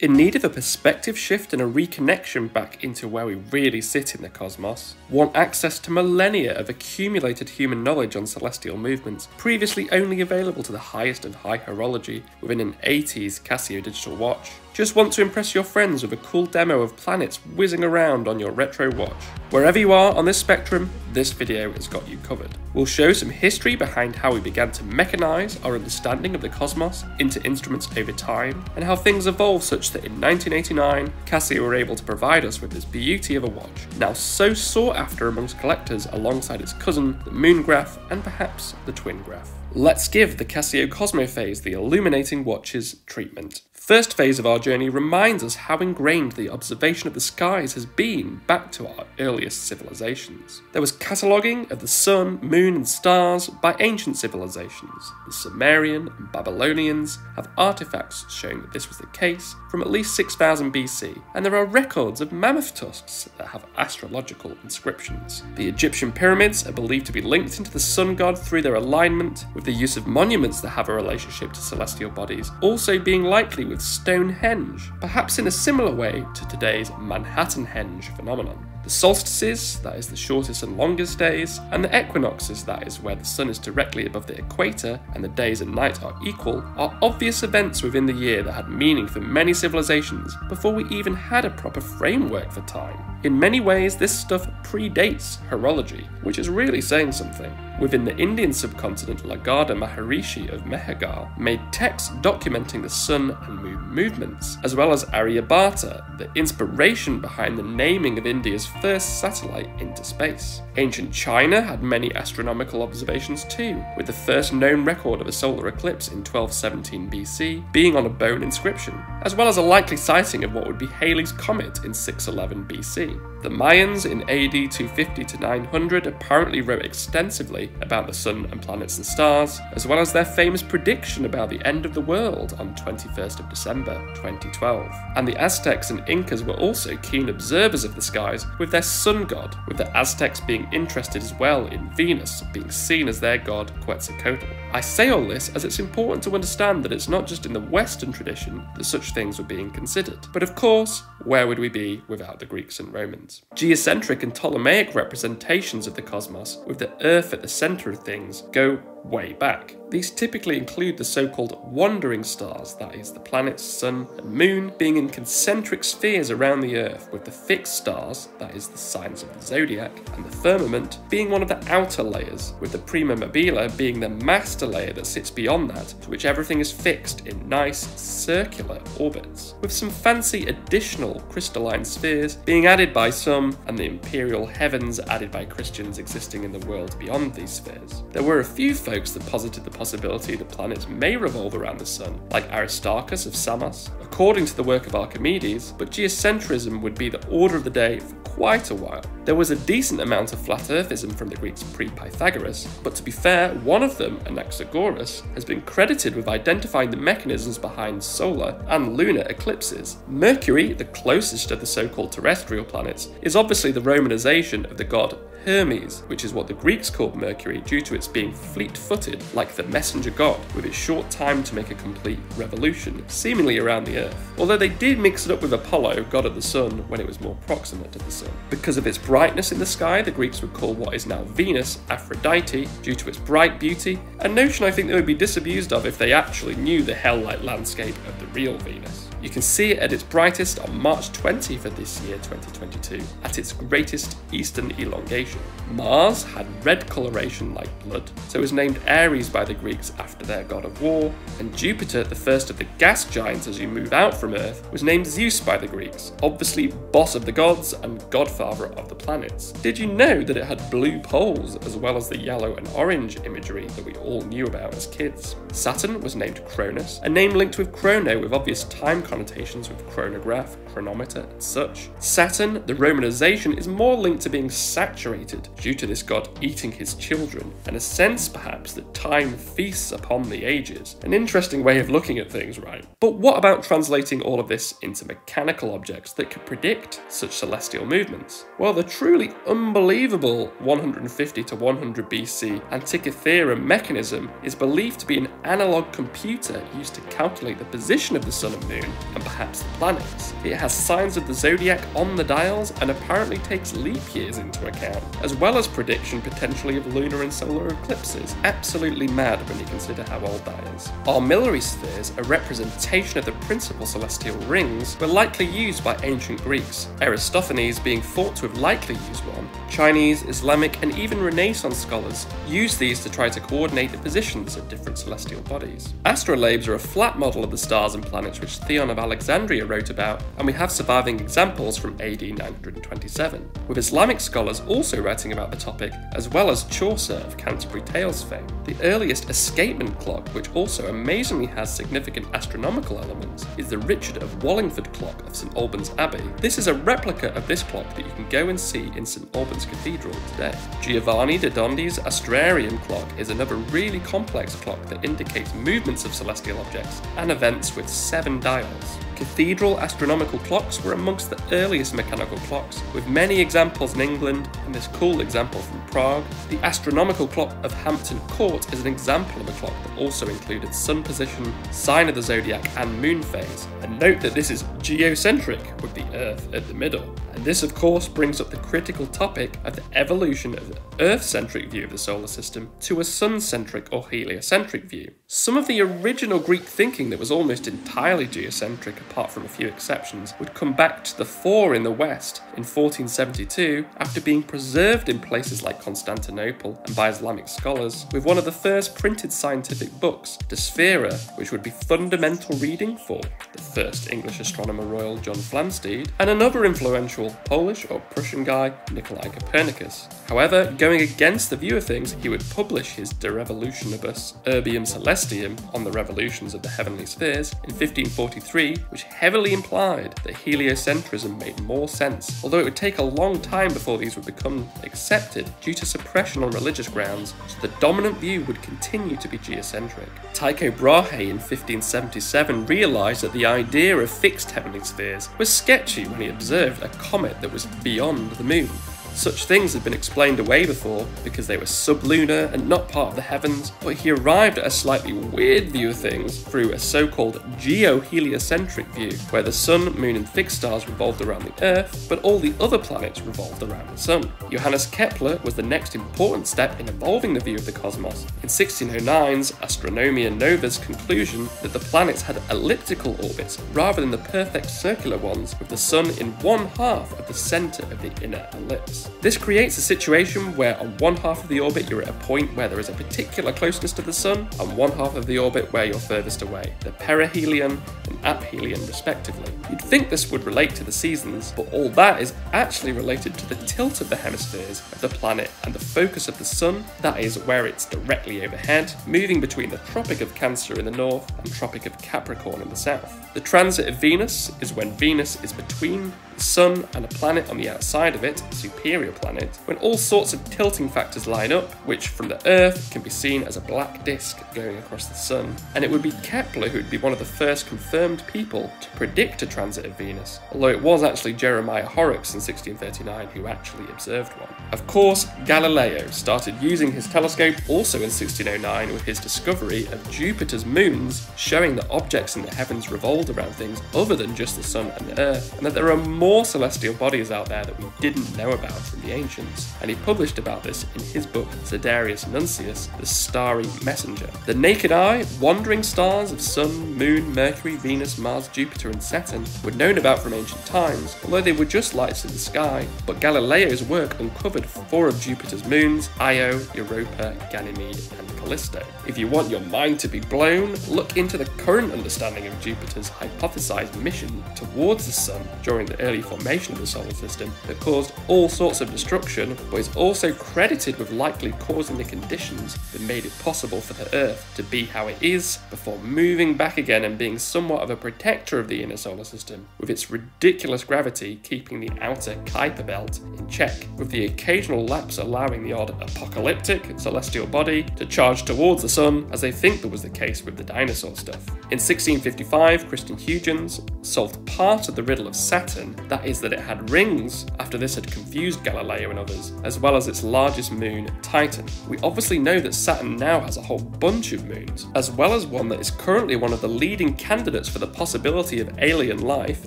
In need of a perspective shift and a reconnection back into where we really sit in the cosmos, want access to millennia of accumulated human knowledge on celestial movements, previously only available to the highest of high horology within an 80s Casio digital watch, just want to impress your friends with a cool demo of planets whizzing around on your retro watch. Wherever you are on this spectrum, this video has got you covered. We'll show some history behind how we began to mechanize our understanding of the cosmos into instruments over time, and how things evolved such that in 1989, Casio were able to provide us with this beauty of a watch, now so sought after amongst collectors alongside its cousin, the moon graph, and perhaps the twin graph. Let's give the Casio Cosmo Phase the Illuminating watch's treatment. First phase of our journey reminds us how ingrained the observation of the skies has been back to our earliest civilizations. There was cataloguing of the sun, moon and stars by ancient civilizations. The Sumerian and Babylonians have artifacts showing that this was the case from at least 6000 BC, and there are records of mammoth tusks that have astrological inscriptions. The Egyptian pyramids are believed to be linked into the sun god through their alignment, with the use of monuments that have a relationship to celestial bodies also being likely with Stonehenge, perhaps in a similar way to today's Manhattanhenge phenomenon. The solstices, that is the shortest and longest days, and the equinoxes, that is where the sun is directly above the equator and the days and nights are equal, are obvious events within the year that had meaning for many civilizations before we even had a proper framework for time. In many ways, this stuff predates horology, which is really saying something. Within the Indian subcontinent, Lagarda Maharishi of Mehergar made texts documenting the sun and moon movements, as well as Aryabhata, the inspiration behind the naming of India's first satellite into space. Ancient China had many astronomical observations too, with the first known record of a solar eclipse in 1217 BC being on a bone inscription, as well as a likely sighting of what would be Halley's Comet in 611 BC. The Mayans in AD 250 to 900 apparently wrote extensively about the sun and planets and stars, as well as their famous prediction about the end of the world on 21st of December 2012. And the Aztecs and Incas were also keen observers of the skies with their sun god, with the Aztecs being interested as well in Venus being seen as their god Quetzalcoatl. I say all this as it's important to understand that it's not just in the Western tradition that such things were being considered. But of course, where would we be without the Greeks and Romans? Geocentric and Ptolemaic representations of the cosmos, with the Earth at the centre of things, go way back. These typically include the so-called wandering stars, that is, the planets, sun and moon, being in concentric spheres around the Earth, with the fixed stars, that is, the signs of the zodiac, and the firmament being one of the outer layers, with the prima mobile being the master layer that sits beyond that, to which everything is fixed in nice circular orbits, with some fancy additional crystalline spheres being added by some, and the imperial heavens added by Christians existing in the world beyond these spheres. There were a few folks that posited the possibility that planets may revolve around the sun, like Aristarchus of Samos, according to the work of Archimedes, but geocentrism would be the order of the day for quite a while. There was a decent amount of flat earthism from the Greeks pre-Pythagoras, but to be fair, one of them, Anaxagoras, has been credited with identifying the mechanisms behind solar and lunar eclipses. Mercury, the closest of the so-called terrestrial planets, is obviously the Romanization of the god Hermes, which is what the Greeks called Mercury due to its being fleet-footed like the messenger god, with its short time to make a complete revolution, seemingly around the Earth. Although they did mix it up with Apollo, god of the sun, when it was more proximate to the sun. Because of its brightness in the sky, the Greeks would call what is now Venus Aphrodite, due to its bright beauty, a notion I think they would be disabused of if they actually knew the hell-like landscape of the real Venus. You can see it at its brightest on March 20th of this year, 2022, at its greatest eastern elongation. Mars had red coloration like blood, so was named Ares by the Greeks after their god of war, and Jupiter, the first of the gas giants as you move out from Earth, was named Zeus by the Greeks, obviously boss of the gods and godfather of the planets. Did you know that it had blue poles as well as the yellow and orange imagery that we all knew about as kids? Saturn was named Cronus, a name linked with chrono with obvious time connotations with chronograph, chronometer and such. Saturn, the Romanization, is more linked to being saturated due to this god eating his children, and a sense perhaps that time feasts upon the ages. An interesting way of looking at things, right? But what about translating all of this into mechanical objects that could predict such celestial movements? Well, the truly unbelievable 150 to 100 BC Antikythera mechanism is believed to be an analog computer used to calculate the position of the sun and moon and perhaps the planets. It has signs of the zodiac on the dials and apparently takes leap years into account, as well as prediction potentially of lunar and solar eclipses. Absolutely mad when you consider how old that is. Armillary spheres, a representation of the principal celestial rings, were likely used by ancient Greeks, Aristophanes being thought to have likely used one. Chinese, Islamic, and even Renaissance scholars used these to try to coordinate the positions of different celestial bodies. Astrolabes are a flat model of the stars and planets which Theon of Alexandria wrote about, and we have surviving examples from AD 927, with Islamic scholars also writing about the topic, as well as Chaucer of Canterbury Tales fame. The earliest escapement clock, which also amazingly has significant astronomical elements, is the Richard of Wallingford clock of St Albans Abbey. This is a replica of this clock that you can go and see in St Albans Cathedral today. Giovanni da Dondi's Astrarium clock is another really complex clock that indicates movements of celestial objects and events with 7 dials. Cathedral astronomical clocks were amongst the earliest mechanical clocks, with many examples in England and this cool example from Prague. The astronomical clock of Hampton Court is an example of a clock that also included sun position, sign of the zodiac and moon phase. And note that this is geocentric with the Earth at the middle. And this of course brings up the critical topic of the evolution of the Earth-centric view of the solar system to a sun-centric or heliocentric view. Some of the original Greek thinking that was almost entirely geocentric, apart from a few exceptions, would come back to the fore in the West in 1472 after being preserved in places like Constantinople and by Islamic scholars, with one of the first printed scientific books, De Sphera, which would be fundamental reading for the first English astronomer royal John Flamsteed, and another influential Polish or Prussian guy, Nikolai Copernicus. However, going against the view of things, he would publish his De Revolutionibus Urbium Celestium on the revolutions of the heavenly spheres in 1543, which heavily implied that heliocentrism made more sense, although it would take a long time before these would become accepted due to suppression on religious grounds, so the dominant view would continue to be geocentric. Tycho Brahe in 1577 realised that the idea of fixed heavenly spheres was sketchy when he observed a comet that was beyond the moon. Such things had been explained away before because they were sublunar and not part of the heavens, but he arrived at a slightly weird view of things through a so-called geoheliocentric view, where the sun, moon and fixed stars revolved around the Earth, but all the other planets revolved around the sun. Johannes Kepler was the next important step in evolving the view of the cosmos. In 1609's Astronomia Nova's conclusion that the planets had elliptical orbits rather than the perfect circular ones, with the sun in one half of the centre of the inner ellipse. This creates a situation where on one half of the orbit you're at a point where there is a particular closeness to the sun, and one half of the orbit where you're furthest away, the perihelion and aphelion respectively. You'd think this would relate to the seasons, but all that is actually related to the tilt of the hemispheres of the planet and the focus of the sun, that is where it's directly overhead, moving between the Tropic of Cancer in the north and Tropic of Capricorn in the south. The transit of Venus is when Venus is between the sun and a planet on the outside of it, a superior planet, when all sorts of tilting factors line up, which from the Earth can be seen as a black disk going across the sun. And it would be Kepler who would be one of the first confirmed people to predict a transit of Venus, although it was actually Jeremiah Horrocks in 1639 who actually observed one. Of course, Galileo started using his telescope also in 1609 with his discovery of Jupiter's moons, showing that objects in the heavens revolved around things other than just the sun and the Earth, and that there are more celestial bodies out there that we didn't know about from the ancients, and he published about this in his book Sidereus Nuncius, The Starry Messenger. The naked eye, wandering stars of Sun, Moon, Mercury, Venus, Mars, Jupiter and Saturn were known about from ancient times, although they were just lights in the sky, but Galileo's work uncovered 4 of Jupiter's moons, Io, Europa, Ganymede and Callisto. If you want your mind to be blown, look into the current understanding of Jupiter's hypothesized mission towards the Sun during the early formation of the solar system that caused all sorts of destruction, but is also credited with likely causing the conditions that made it possible for the Earth to be how it is before moving back again and being somewhat of a protector of the inner solar system, with its ridiculous gravity keeping the outer Kuiper belt in check, with the occasional lapse allowing the odd apocalyptic celestial body to charge towards the sun, as they think that was the case with the dinosaur stuff. In 1655, Kristiaan Huygens solved part of the riddle of Saturn that is that it had rings after this had confused Galileo and others, as well as its largest moon, Titan. We obviously know that Saturn now has a whole bunch of moons, as well as one that is currently one of the leading candidates for the possibility of alien life,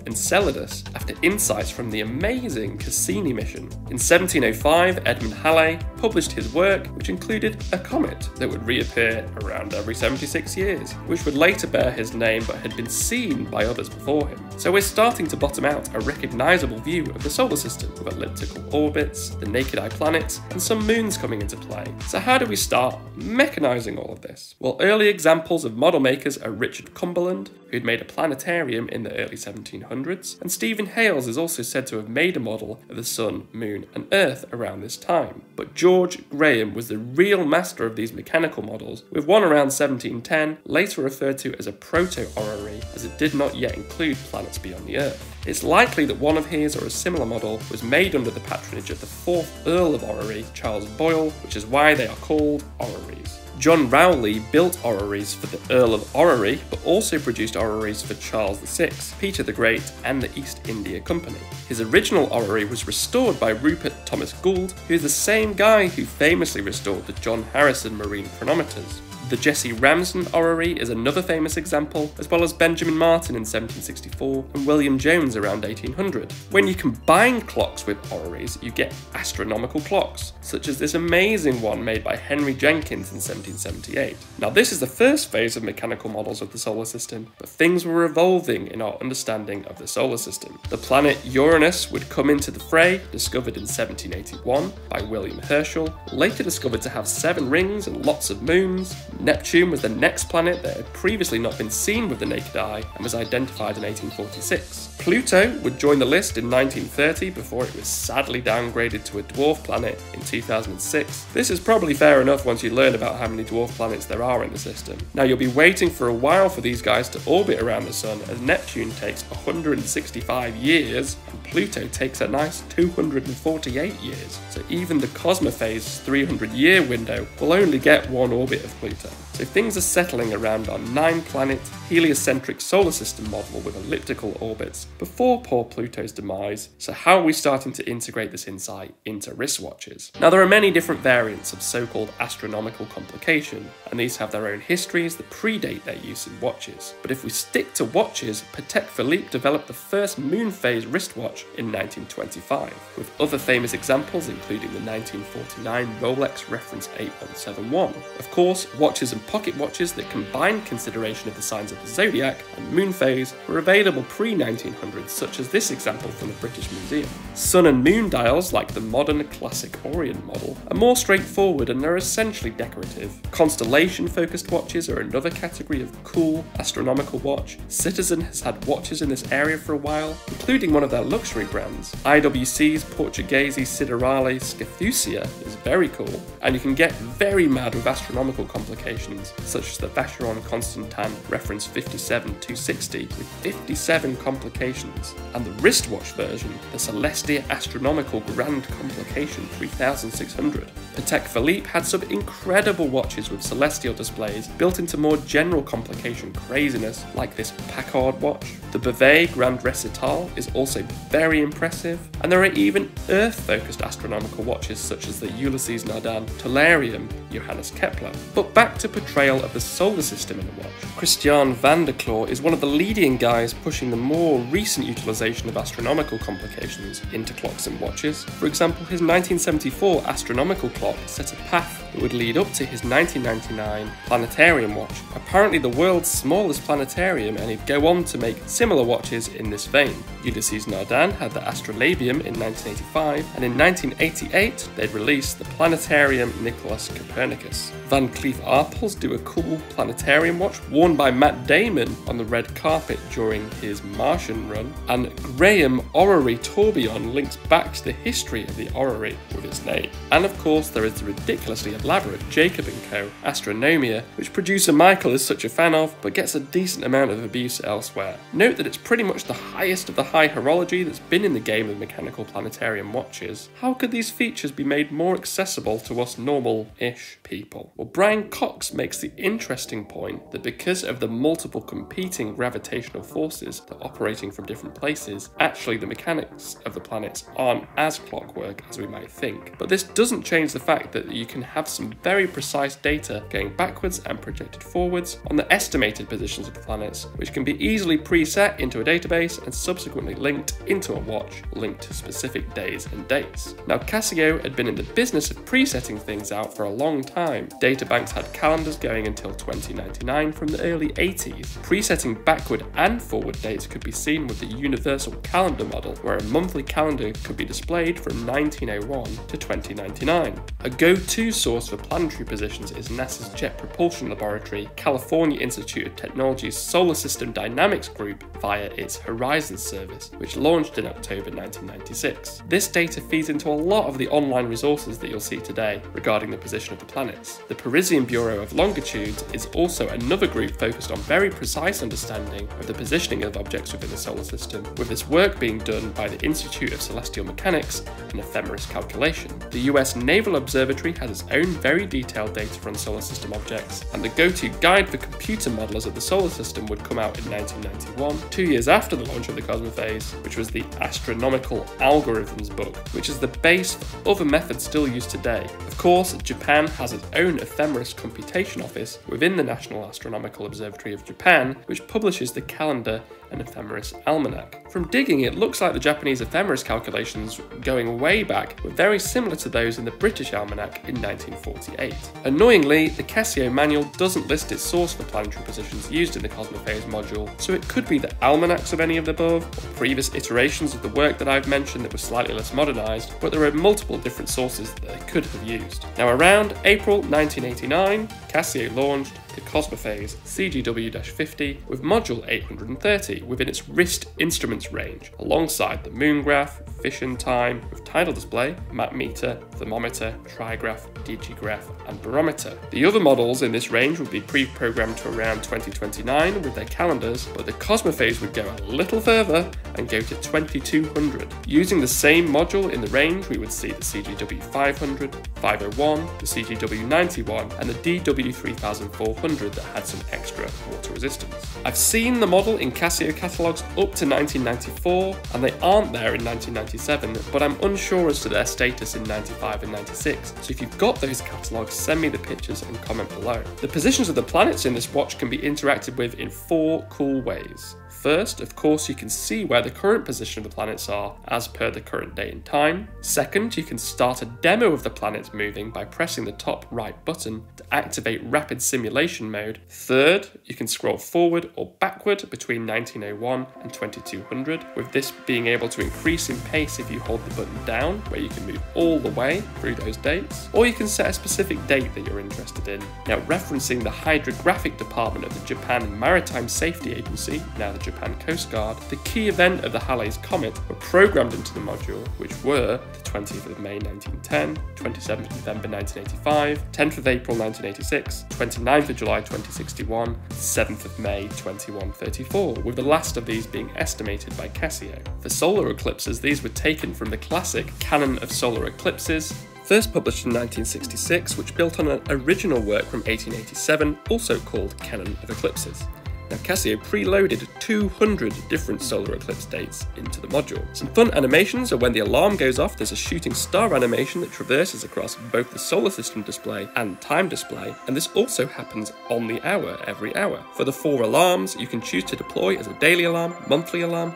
Enceladus, after insights from the amazing Cassini mission. In 1705, Edmund Halley published his work, which included a comet that would reappear around every 76 years, which would later bear his name but had been seen by others before him. So we're starting to bottom out a recognisable view of the solar system, with elliptical orbits, the naked eye planets, and some moons coming into play. So how do we start mechanising all of this? Well, early examples of model makers are Richard Cumberland, who'd made a planetarium in the early 1700s, and Stephen Hales is also said to have made a model of the Sun, Moon, and Earth around this time. But George Graham was the real master of these mechanical models, with one around 1710, later referred to as a proto-orrery, as it did not yet include planets beyond the Earth. It's likely that one of his or a similar model was made under the patronage of the 4th Earl of Orrery, Charles Boyle, which is why they are called orreries. John Rowley built orreries for the Earl of Orrery, but also produced orreries for Charles VI, Peter the Great, and the East India Company. His original orrery was restored by Rupert Thomas Gould, who is the same guy who famously restored the John Harrison marine chronometers. The Jesse Ramsden orrery is another famous example, as well as Benjamin Martin in 1764 and William Jones around 1800. When you combine clocks with orreries, you get astronomical clocks, such as this amazing one made by Henry Jenkins in 1778. Now, this is the first phase of mechanical models of the solar system, but things were evolving in our understanding of the solar system. The planet Uranus would come into the fray, discovered in 1781 by William Herschel, later discovered to have 7 rings and lots of moons. Neptune was the next planet that had previously not been seen with the naked eye and was identified in 1846. Pluto would join the list in 1930 before it was sadly downgraded to a dwarf planet in 2006. This is probably fair enough once you learn about how many dwarf planets there are in the system. Now, you'll be waiting for a while for these guys to orbit around the Sun, as Neptune takes 165 years and Pluto takes a nice 248 years. So even the cosmophase 300-year window will only get one orbit of Pluto. So things are settling around our 9-planet, heliocentric solar system model with elliptical orbits before poor Pluto's demise. So how are we starting to integrate this insight into wristwatches? Now, there are many different variants of so-called astronomical complication, and these have their own histories that predate their use in watches. But if we stick to watches, Patek Philippe developed the first moon phase wristwatch in 1925, with other famous examples including the 1949 Rolex reference 8171. Of course, watches and pocket watches that combined consideration of the signs of the zodiac and moon phase were available pre-1900, such as this example from the British Museum. Sun and moon dials, like the modern classic Orient model, are more straightforward and are essentially decorative. Constellation-focused watches are another category of cool astronomical watch. Citizen has had watches in this area for a while, including one of their luxury brands. IWC's Portuguese Siderale Scathousia is very cool, and you can get very mad with astronomical complications, such as the Vacheron Constantin reference 57260 with 57 complications, and the wristwatch version, the Celestia Astronomical Grand Complication 3600. Patek Philippe had some incredible watches with celestial displays built into more general complication craziness, like this Packard watch. The Beauvais Grand Recital is also very impressive, and there are even Earth-focused astronomical watches such as the Ulysses Nardin, Tellurium, Johannes Kepler. But back to portrayal of the solar system in a watch. Kristiaan van der Klauw is one of the leading guys pushing the more recent utilisation of astronomical complications into clocks and watches. For example, his 1974 astronomical clock set a path that would lead up to his 1999 planetarium watch, apparently the world's smallest planetarium, and he'd go on to make similar watches in this vein. Ulysses Nardin had the astrolabium in 1985, and in 1988 they'd release the planetarium Nicholas Copernicus. Van Cleef Arpels do a cool planetarium watch worn by Matt Damon on the red carpet during his Martian run, and Graham Orrery Tourbillon links back to the history of the orrery with its name. And of course there is the ridiculously elaborate Jacob & Co. Astronomia, which producer Michael is such a fan of, but gets a decent amount of abuse elsewhere. Note that it's pretty much the highest of the high horology that's been in the game of mechanical planetarium watches. How could these features be made more accessible to us normal-ish people? Well, Brian Cox makes the interesting point that because of the multiple competing gravitational forces that are operating from different places, actually the mechanics of the planets aren't as clockwork as we might think. But this doesn't change the fact that you can have some very precise data going backwards and projected forwards on the estimated positions of the planets, which can be easily preset into a database and subsequently linked into a watch linked to specific days and dates. Now, Casio had been in the business of presetting things out for a long time. Databanks had calendars going until 2099 from the early 80s. Presetting backward and forward dates could be seen with the universal calendar model, where a monthly calendar could be displayed from 1901 to 2099. A go-to source for planetary positions is NASA's Jet Propulsion Laboratory, California Institute of Technology's Solar System Dynamics Group via its Horizon service, which launched in October 1996. This data feeds into a lot of the online resources that you'll see today regarding the position of the planets. The Parisian Bureau of Longitudes is also another group focused on very precise understanding of the positioning of objects within the solar system, with this work being done by the Institute of Celestial Mechanics and Ephemeris Calculation. The US Naval Observatory has its own very detailed data on solar system objects, and the go-to guide for computer modelers of the solar system would come out in 1991, 2 years after the launch of the cosmophase, which was the Astronomical Algorithms book, which is the base for other methods still used today. Of course, Japan has its own Ephemeris Computation Office within the National Astronomical Observatory of Japan, which publishes the calendar and Ephemeris Almanac. From digging, it looks like the Japanese Ephemeris calculations going way back were very similar to those in the British Almanac in 1948. Annoyingly, the Casio manual doesn't list its source for planetary positions used in the cosmophase module, so it could be the almanacs of any of the above, or previous iterations of the work that I've mentioned that were slightly less modernised, but there are multiple different sources that they could have used. Now, around April 1989, Casio launched the cosmophase CGW-50 with module 830 within its wrist instruments range, alongside the moon graph, fission time with tidal display, map meter, thermometer, trigraph, digigraph, and barometer. The other models in this range would be pre-programmed to around 2029 with their calendars, but the cosmophase would go a little further and go to 2200. Using the same module in the range, we would see the CGW-500, 501, the CGW-91, and the DW-3400 that had some extra water resistance. I've seen the model in Casio catalogues up to 1994, and they aren't there in 1997, but I'm unsure as to their status in 95 and 96, so if you've got those catalogues, send me the pictures and comment below. The positions of the planets in this watch can be interacted with in 4 cool ways. First, of course, you can see where the current position of the planets are as per the current date and time. Second, you can start a demo of the planets moving by pressing the top right button to activate rapid simulation mode. Third, you can scroll forward or backward between 1901 and 2200, with this being able to increase in pace if you hold the button down, where you can move all the way through those dates, or you can set a specific date that you're interested in. Now, referencing the hydrographic department of the Japan Maritime Safety Agency, now the Japan Coast Guard, the key event of the Halley's Comet were programmed into the module, which were the 20th of May 1910, 27th of November 1985, 10th of April 1986, 29th of July 2061, 7th of May 2134, with the last of these being estimated by Casio. For solar eclipses, these were taken from the classic Canon of Solar Eclipses, first published in 1966, which built on an original work from 1887, also called Canon of Eclipses. Now, Casio preloaded 200 different solar eclipse dates into the module. Some fun animations are when the alarm goes off, there's a shooting star animation that traverses across both the solar system display and time display, and this also happens on the hour every hour. For the 4 alarms, you can choose to deploy as a daily alarm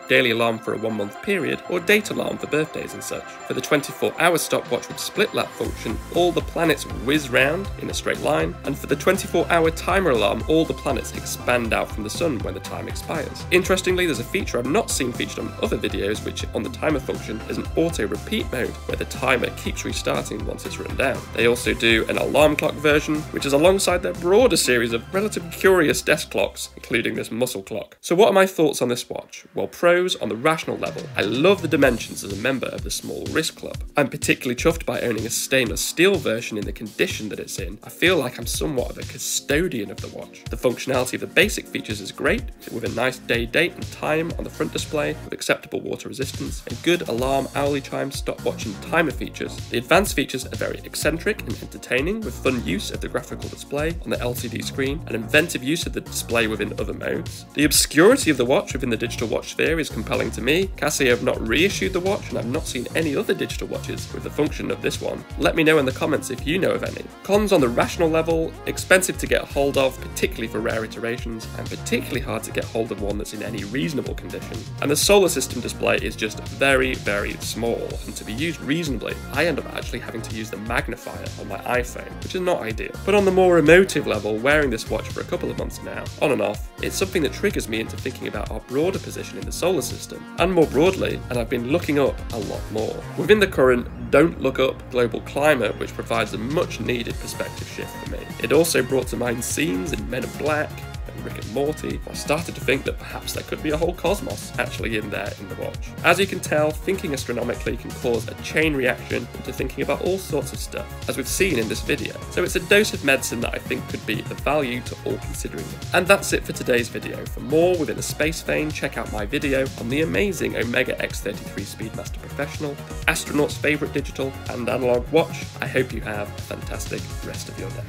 daily alarm for a 1-month period, or date alarm for birthdays and such. For the 24-hour stopwatch with split lap function, all the planets whiz round in a straight line, and for the 24-hour timer alarm, all the planets expand out from from the sun when the time expires. Interestingly, there's a feature I've not seen featured on other videos, which on the timer function is an auto repeat mode where the timer keeps restarting once it's run down. They also do an alarm clock version, which is alongside their broader series of relatively curious desk clocks, including this muscle clock. So what are my thoughts on this watch? Well, pros on the rational level. I love the dimensions as a member of the small wrist club. I'm particularly chuffed by owning a stainless steel version in the condition that it's in. I feel like I'm somewhat of a custodian of the watch. The functionality of the basic features is great, with a nice day, date and time on the front display, with acceptable water resistance, and good alarm, hourly chime, stopwatch and timer features. The advanced features are very eccentric and entertaining, with fun use of the graphical display on the LCD screen and inventive use of the display within other modes. The obscurity of the watch within the digital watch sphere is compelling to me. Casio have not reissued the watch, and I've not seen any other digital watches with the function of this one. Let me know in the comments if you know of any. Cons on the rational level: expensive to get hold of, particularly for rare iterations, and particularly hard to get hold of one that's in any reasonable condition. And the solar system display is just very, very small, and to be used reasonably, I end up actually having to use the magnifier on my iPhone, which is not ideal. But on the more emotive level, wearing this watch for a couple of months now, on and off, it's something that triggers me into thinking about our broader position in the solar system, and more broadly, and I've been looking up a lot more. Within the current Don't Look Up global climate, which provides a much needed perspective shift for me. It also brought to mind scenes in Men in Black and Rick and Morty. I started to think that perhaps there could be a whole cosmos actually in there in the watch. As you can tell, thinking astronomically can cause a chain reaction into thinking about all sorts of stuff, as we've seen in this video. So it's a dose of medicine that I think could be of value to all considering it. And that's it for today's video. For more within the space vein, check out my video on the amazing Omega X33 Speedmaster Professional, the astronaut's favourite digital and analog watch. I hope you have a fantastic rest of your day.